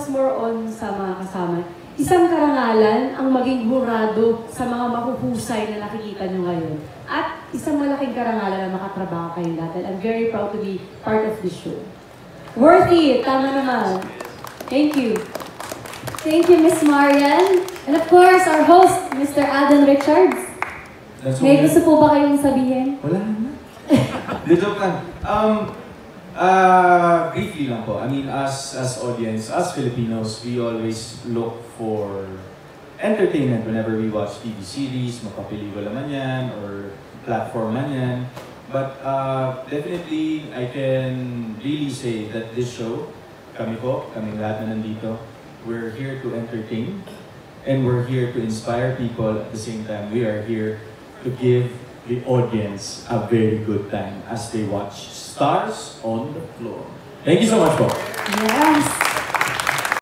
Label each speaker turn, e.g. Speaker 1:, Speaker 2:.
Speaker 1: was more on sa mga kasama. Isang karangalan ang maging hurado sa mga mahuhusay na nakikita nyo ngayon. At isang malaking karangalan na makatrabaho kayong lahat. I'm very proud to be part of this show. Worthy, tama naman. Thank you.
Speaker 2: Thank you, Miss Marian. And of course, our host, Mr. Aden Richards. May gusto po ba kayong sabihin?
Speaker 3: Wala naman. Joke lang. Briefly lang po. I mean, as audience, as Filipinos, we always look for entertainment whenever we watch TV series, mapapelikula man yan, or platform man yan. But definitely, I can really say that this show, kaming lahat na nandito, we're here to entertain, and we're here to inspire people. At the same time, we are here to give the audience a very good time as they watch Stars on the Floor. Thank you so much po.
Speaker 2: Yes.